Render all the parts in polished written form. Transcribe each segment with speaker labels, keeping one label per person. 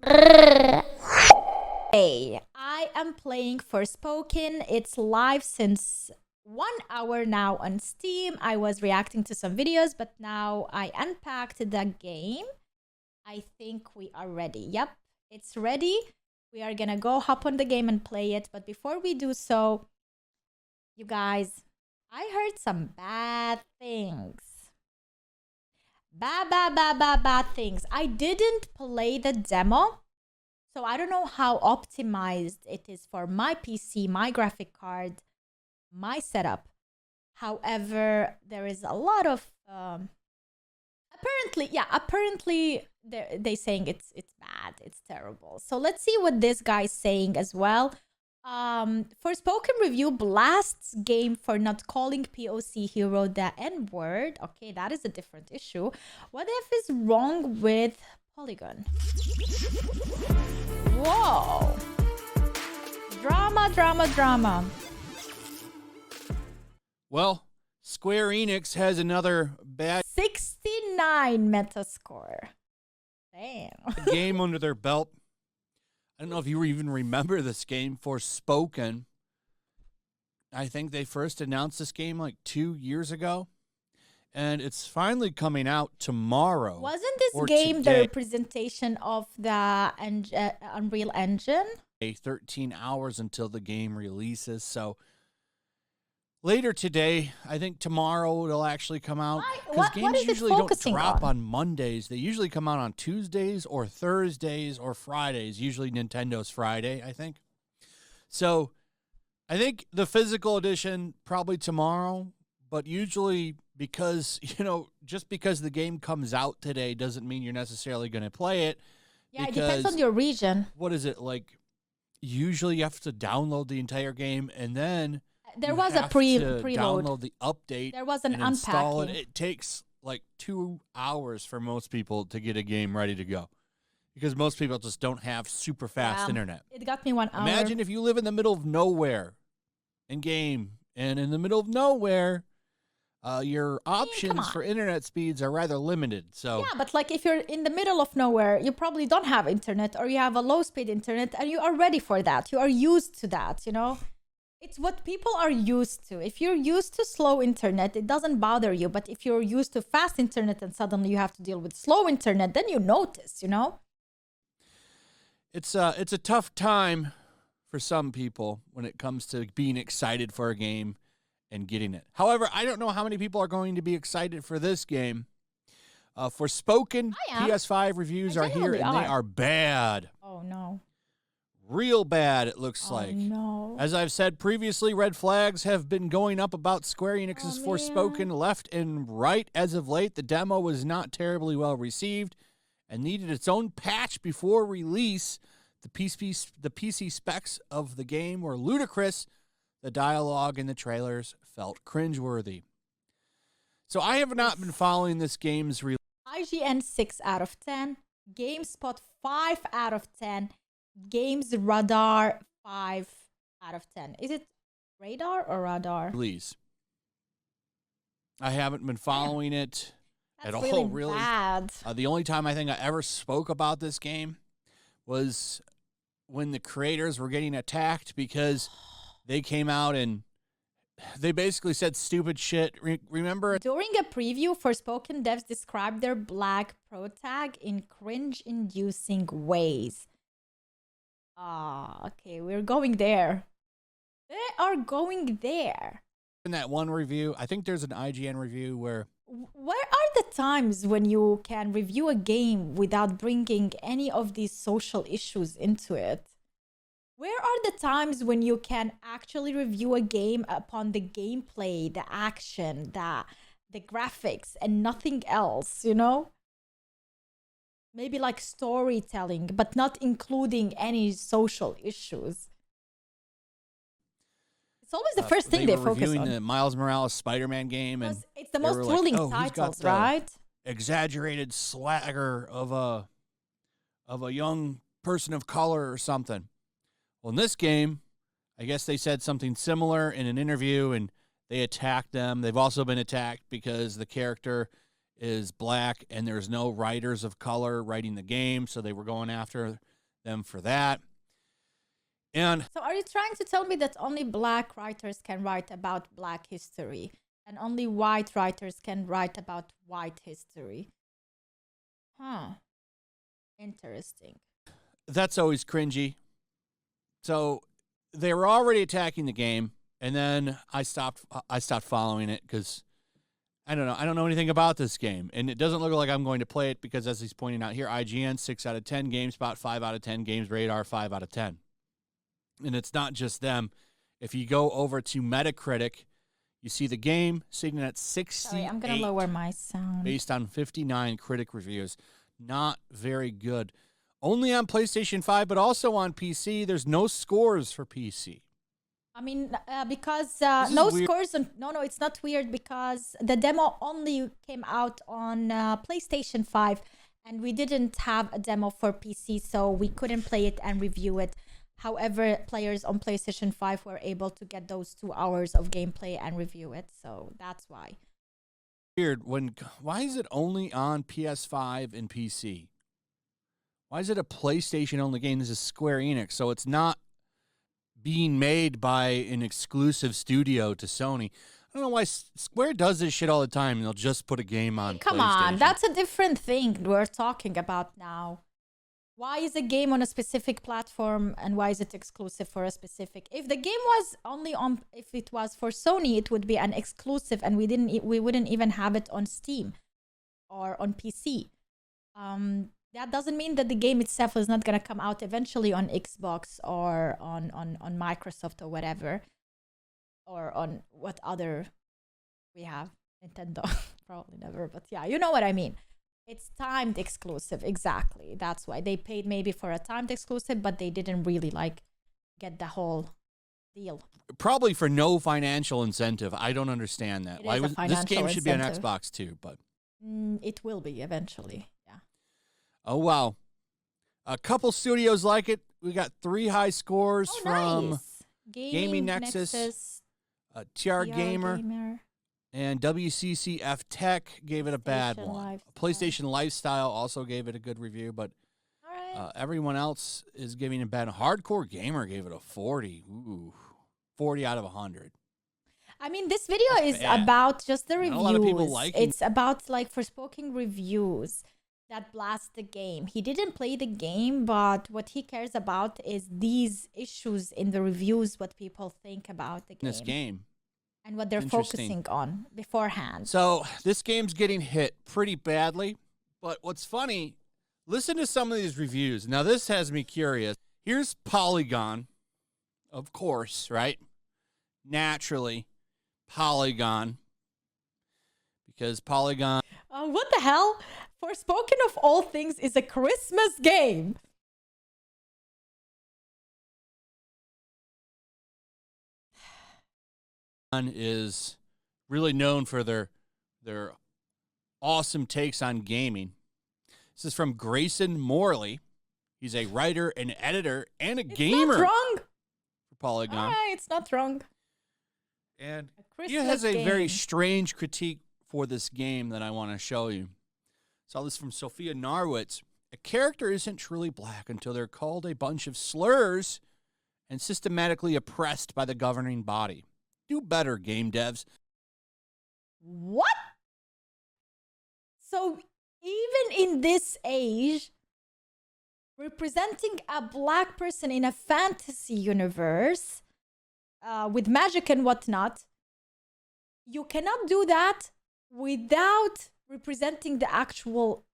Speaker 1: Hey, I am playing Forspoken. It's live since 1 hour now on Steam. I was reacting to some videos, but now I unpacked the game. I think we are ready. Yep, it's ready. We are gonna go hop on the game and play it. But before we do so, you guys, I heard some bad things. Bad things. I didn't play the demo. So I don't know how optimized it is for my PC, my graphic card, my setup. However, there is a lot of apparently they saying it's bad, it's terrible. So let's see what this guy's saying as well. Forspoken review blasts game for not calling POC hero the N-word. Okay, that is a different issue. What if is wrong with Polygon? Whoa. Drama.
Speaker 2: Well, Square Enix has another bad
Speaker 1: 69 Metascore. Damn.
Speaker 2: game under their belt. I don't know if you even remember this game, Forspoken. I think they first announced this game like 2 years ago. And it's finally coming out tomorrow.
Speaker 1: Wasn't this game
Speaker 2: today.
Speaker 1: the representation of the Unreal Engine?
Speaker 2: 13 hours until the game releases. So later today, I think tomorrow it'll actually come out. Because games usually don't drop on Mondays. They usually come out on Tuesdays or Thursdays or Fridays. Usually Nintendo's Friday, I think. So I think the physical edition probably tomorrow. But usually because, just because the game comes out today doesn't mean you're necessarily going to play it.
Speaker 1: Yeah, it depends on your region.
Speaker 2: What is it like? Usually you have to download the entire game and then
Speaker 1: there was a preload.
Speaker 2: Download the update.
Speaker 1: There was an
Speaker 2: unpacking.
Speaker 1: unpacking.
Speaker 2: It takes like 2 hours for most people to get a game ready to go. Because most people just don't have super fast internet.
Speaker 1: It got me 1 hour.
Speaker 2: Imagine if you live in the middle of nowhere and in the middle of nowhere, your options for internet speeds are rather limited. So
Speaker 1: yeah, but like if you're in the middle of nowhere, you probably don't have internet or you have a low speed internet and you are ready for that. You are used to that, It's what people are used to. If you're used to slow internet, it doesn't bother you. But if you're used to fast internet and suddenly you have to deal with slow internet, then you notice,
Speaker 2: It's a tough time for some people when it comes to being excited for a game and getting it. However, I don't know how many people are going to be excited for this game. Forspoken PS5 reviews are here, and they are bad.
Speaker 1: Oh, no.
Speaker 2: Real bad, it looks like.
Speaker 1: No.
Speaker 2: As I've said previously, red flags have been going up about Square Enix's Forspoken left and right as of late. The demo was not terribly well received and needed its own patch before release. The PC specs of the game were ludicrous. The dialogue in the trailers felt cringeworthy. So I have not been following this game's release.
Speaker 1: IGN 6 out of 10. GameSpot 5 out of 10. Games Radar 5 out of 10. Is it radar or radar?
Speaker 2: Release. I haven't been following it at all. Really
Speaker 1: bad.
Speaker 2: The only time I think I ever spoke about this game was when the creators were getting attacked because they came out and they basically said stupid shit. Remember?
Speaker 1: During a preview, Forspoken devs described their black protag in cringe-inducing ways. Okay, we're going there. They are going there.
Speaker 2: In that one review, I think there's an IGN review where
Speaker 1: are the times when you can review a game without bringing any of these social issues into it? Where are the times when you can actually review a game upon the gameplay, the action, the graphics, and nothing else, Maybe like storytelling, but not including any social issues. It's always the first thing they focus on.
Speaker 2: Reviewing the Miles Morales Spider-Man game, and
Speaker 1: it's the most thrilling titles, right?
Speaker 2: Exaggerated swagger of a young person of color or something. Well, in this game, I guess they said something similar in an interview, and they attacked them. They've also been attacked because the character is black, and there's no writers of color writing the game, so they were going after them for that. And
Speaker 1: so are you trying to tell me that only black writers can write about black history and only white writers can write about white history? Huh. Interesting.
Speaker 2: That's always cringy. So they were already attacking the game, and then I stopped following it because I don't know anything about this game, and it doesn't look like I'm going to play it because, as he's pointing out here, IGN 6 out of 10, GameSpot 5 out of 10, Games Radar 5 out of 10. And it's not just them. If you go over to Metacritic, you see the game sitting at 68.
Speaker 1: Sorry, I'm going to lower my sound.
Speaker 2: Based on 59 critic reviews. Not very good. Only on PlayStation 5, but also on PC. There's no scores for PC.
Speaker 1: I mean, because no scores. No, it's not weird because the demo only came out on PlayStation 5 and we didn't have a demo for PC, so we couldn't play it and review it. However, players on PlayStation 5 were able to get those 2 hours of gameplay and review it, so that's why.
Speaker 2: Weird. Why is it only on PS5 and PC? Why is it a PlayStation-only game? This is Square Enix, so it's not being made by an exclusive studio to Sony. I don't know why Square does this shit all the time, and they'll just put a game on
Speaker 1: Come on, that's a different thing we're talking about now. Why is a game on a specific platform and why is it exclusive for a specific? If the game was only on, if it was for Sony, it would be an exclusive and we wouldn't even have it on Steam or on PC. That doesn't mean that the game itself is not going to come out eventually on Xbox or on Microsoft or whatever. Or on what other we have. Nintendo. Probably never, but yeah, you know what I mean. It's timed exclusive, exactly. That's why they paid maybe for a timed exclusive, but they didn't really get the whole deal.
Speaker 2: Probably for no financial incentive. I don't understand that. Why this game should be on Xbox too, but
Speaker 1: it will be eventually. Yeah.
Speaker 2: Oh wow, a couple studios like it. We got 3 high scores from
Speaker 1: nice.
Speaker 2: Gaming Nexus, TR Gamer. And WCCF Tech gave it a bad one. PlayStation Lifestyle also gave it a good review, but everyone else is giving it a bad. Hardcore Gamer gave it a 40. Ooh, 40 out of 100.
Speaker 1: I mean, this video is about just the reviews. A lot of people like it. It's about Forspoken reviews that blast the game. He didn't play the game, but what he cares about is these issues in the reviews, what people think about the game.
Speaker 2: This game.
Speaker 1: And what they're focusing on beforehand.
Speaker 2: So this game's getting hit pretty badly. But what's funny, listen to some of these reviews. Now, this has me curious. Here's Polygon, of course, right? Naturally, Polygon. Because Polygon...
Speaker 1: what the hell? Forspoken of all things is a Christmas game.
Speaker 2: Is really known for their awesome takes on gaming. This is from Grayson Morley. He's a writer, an editor, and a gamer.
Speaker 1: It's not wrong.
Speaker 2: For Polygon.
Speaker 1: It's not wrong.
Speaker 2: And he has a very strange critique for this game that I want to show you. Saw this from Sophia Narwitz. A character isn't truly black until they're called a bunch of slurs and systematically oppressed by the governing body. Do better, game devs.
Speaker 1: What? So even in this age, representing a black person in a fantasy universe with magic and whatnot, you cannot do that without representing the actual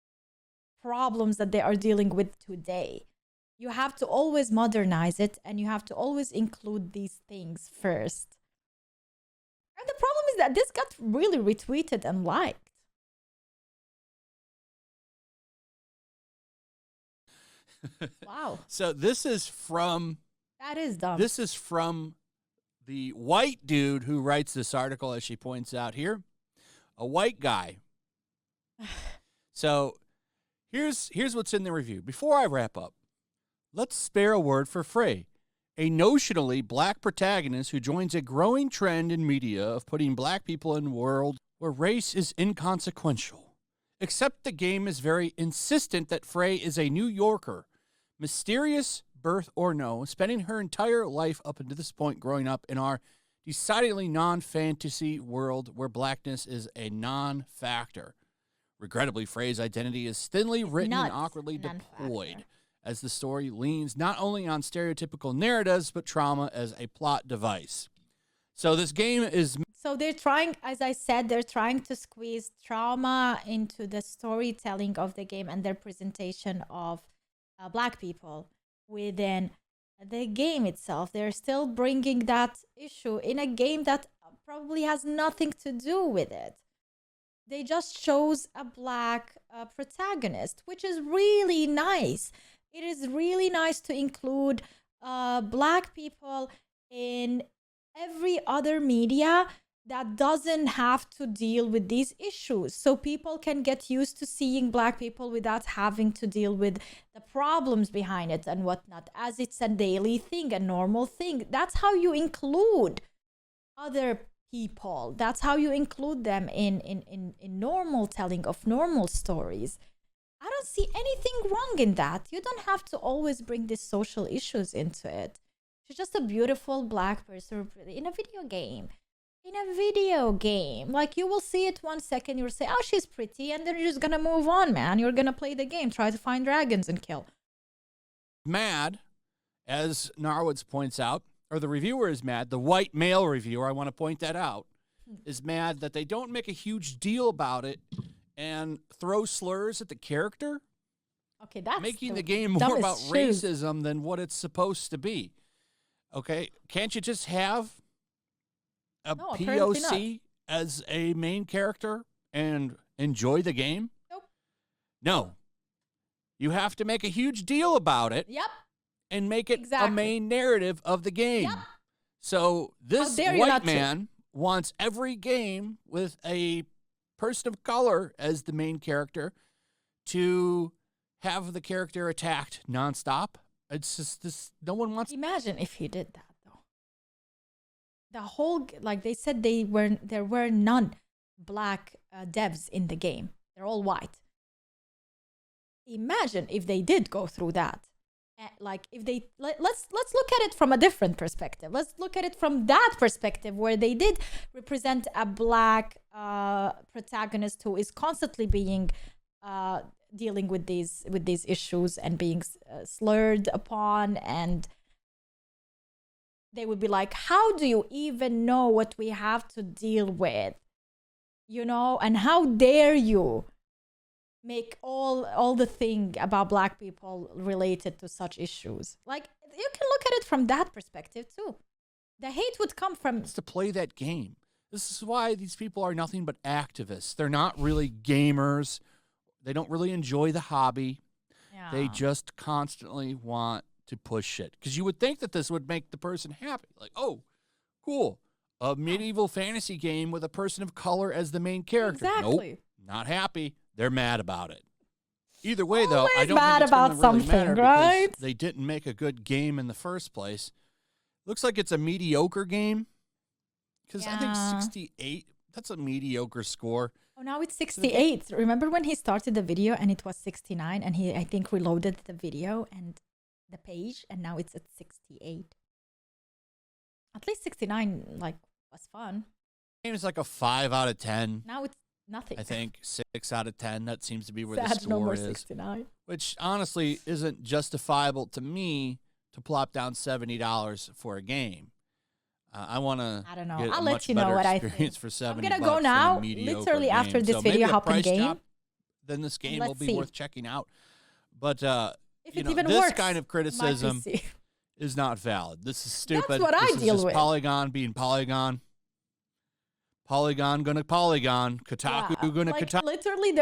Speaker 1: problems that they are dealing with today. You have to always modernize it and you have to always include these things first. And the problem is that this got really retweeted and liked. Wow.
Speaker 2: So this is from...
Speaker 1: That is dumb.
Speaker 2: This is from the white dude who writes this article, as she points out here. A white guy. So here's what's in the review. Before I wrap up, let's spare a word for Frey, a notionally black protagonist who joins a growing trend in media of putting black people in a world where race is inconsequential. except the game is very insistent that Frey is a New Yorker. Mysterious, birth or no, spending her entire life up until this point growing up in our decidedly non-fantasy world where blackness is a non-factor. Regrettably, Frey's identity is thinly written and awkwardly deployed as the story leans not only on stereotypical narratives, but trauma as a plot device. So this game is...
Speaker 1: So they're trying, as I said, they're trying to squeeze trauma into the storytelling of the game and their presentation of black people within the game itself. They're still bringing that issue in a game that probably has nothing to do with it. They just chose a black protagonist, which is really nice. It is really nice to include black people in every other media that doesn't have to deal with these issues. So people can get used to seeing black people without having to deal with the problems behind it and whatnot, as it's a daily thing, a normal thing. That's how you include other people. That's how you include them in normal telling of normal stories. I don't see anything wrong in that. You don't have to always bring these social issues into it. She's just a beautiful black person in a video game. In a video game, like, you will see it 1 second, you'll say, oh, she's pretty, and then you're just gonna move on, man. You're gonna play the game, try to find dragons and kill.
Speaker 2: Mad, as Narwoods points out, or the reviewer is mad, the white male reviewer, I want to point that out, is mad that they don't make a huge deal about it and throw slurs at the character.
Speaker 1: Okay, that's
Speaker 2: making the game more about racism than what it's supposed to be. Okay, can't you just have a POC as a main character and enjoy the game?
Speaker 1: Nope.
Speaker 2: No. You have to make a huge deal about it.
Speaker 1: Yep.
Speaker 2: And make it a main narrative of the game. Yep. So this white man wants every game with a person of color as the main character to have the character attacked nonstop. It's just this. No one wants.
Speaker 1: Imagine if he did that. The whole, like they said, there were none black devs in the game. They're all white. Imagine if they did go through that. Like, if they let's look at it from a different perspective. Let's look at it from that perspective where they did represent a black protagonist who is constantly being dealing with these issues and being slurred upon, and they would be like, how do you even know what we have to deal with? You know, and how dare you make all the thing about black people related to such issues? Like, you can look at it from that perspective too. The hate would come from...
Speaker 2: It's to play that game. This is why these people are nothing but activists. They're not really gamers. They don't really enjoy the hobby. Yeah. They just constantly want to push shit. Because you would think that this would make the person happy. Like, oh, cool. A medieval fantasy game with a person of color as the main character.
Speaker 1: Exactly.
Speaker 2: Nope, not happy. They're mad about it. Either way, though, I don't
Speaker 1: mad
Speaker 2: think it's
Speaker 1: about
Speaker 2: really
Speaker 1: something, right?
Speaker 2: They didn't make a good game in the first place. Looks like it's a mediocre game. Because I think 68, that's a mediocre score.
Speaker 1: Oh, now it's 68. Remember when he started the video and it was 69, and he, I think, reloaded the video and the page, and now it's at 68. At least 69, like, was fun.
Speaker 2: Game is like a 5 out of 10.
Speaker 1: Now it's nothing.
Speaker 2: I think 6 out of 10. That seems to be where the score is.
Speaker 1: 69.
Speaker 2: Which honestly isn't justifiable to me to plop down $70 for a game. I want to.
Speaker 1: I don't know. I'll let you know what I think.
Speaker 2: For $70
Speaker 1: I'm gonna go now. Literally after this video, hop in game.
Speaker 2: Then this game will be worth checking out. But
Speaker 1: if it even
Speaker 2: this
Speaker 1: works,
Speaker 2: kind of criticism is not valid. This is stupid.
Speaker 1: That's what I deal with.
Speaker 2: Polygon being Polygon. Polygon gonna Polygon. Kotaku gonna Kotaku.
Speaker 1: Literally,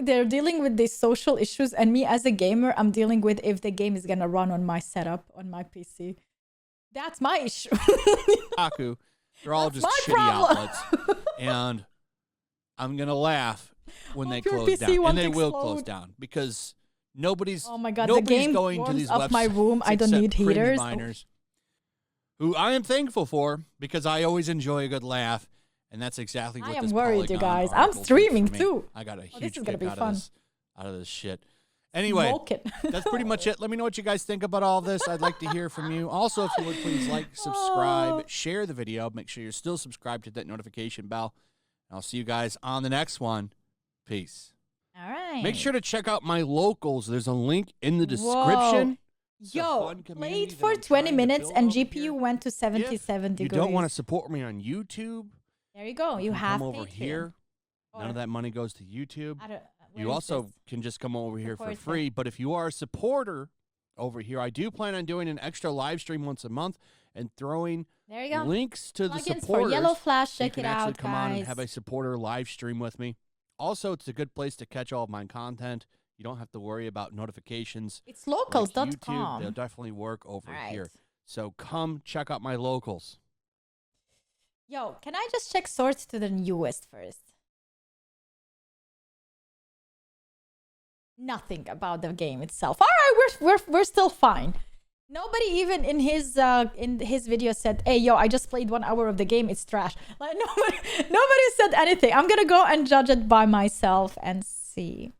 Speaker 1: they're dealing with these social issues, and me as a gamer, I'm dealing with if the game is gonna run on my setup on my PC. That's my issue.
Speaker 2: Kotaku, they're all just shitty outlets, and I'm gonna laugh when they close down, and they will close down because nobody's.
Speaker 1: Oh my god,
Speaker 2: nobody's
Speaker 1: the game
Speaker 2: going to these websites.
Speaker 1: My room. I don't need heaters.
Speaker 2: Miners, who I am thankful for because I always enjoy a good laugh. And that's exactly what
Speaker 1: I am
Speaker 2: this
Speaker 1: worried, you
Speaker 2: Polygon
Speaker 1: guys. I'm
Speaker 2: article did
Speaker 1: streaming
Speaker 2: for me.
Speaker 1: too.
Speaker 2: I got a huge
Speaker 1: this is gonna
Speaker 2: kick
Speaker 1: be fun.
Speaker 2: out of this shit. Anyway, that's pretty much it. Let me know what you guys think about all this. I'd like to hear from you. Also, if you would please like, subscribe, share the video. Make sure you're still subscribed to that notification bell. I'll see you guys on the next one. Peace.
Speaker 1: All right.
Speaker 2: Make sure to check out my locals. There's a link in the description.
Speaker 1: Yo, played for 20 minutes and GPU went to 77 degrees.
Speaker 2: You don't want to support me on YouTube?
Speaker 1: There you go. You have
Speaker 2: come over
Speaker 1: Patreon.
Speaker 2: Here. None of that money goes to YouTube. You also can just come over here for free. But if you are a supporter over here, I do plan on doing an extra live stream once a month and throwing links to the supporters.
Speaker 1: For Yellow Flash, check
Speaker 2: it out, guys. You can actually come on and have a supporter live stream with me. Also, it's a good place to catch all of my content. You don't have to worry about notifications.
Speaker 1: It's locals.com.
Speaker 2: Like YouTube, they'll definitely work over here. So come check out my locals.
Speaker 1: Yo, can I just check sorts to the newest first? Nothing about the game itself. All right, we're still fine. Nobody even in his video said, "Hey, yo, I just played 1 hour of the game. It's trash." Like nobody said anything. I'm gonna go and judge it by myself and see.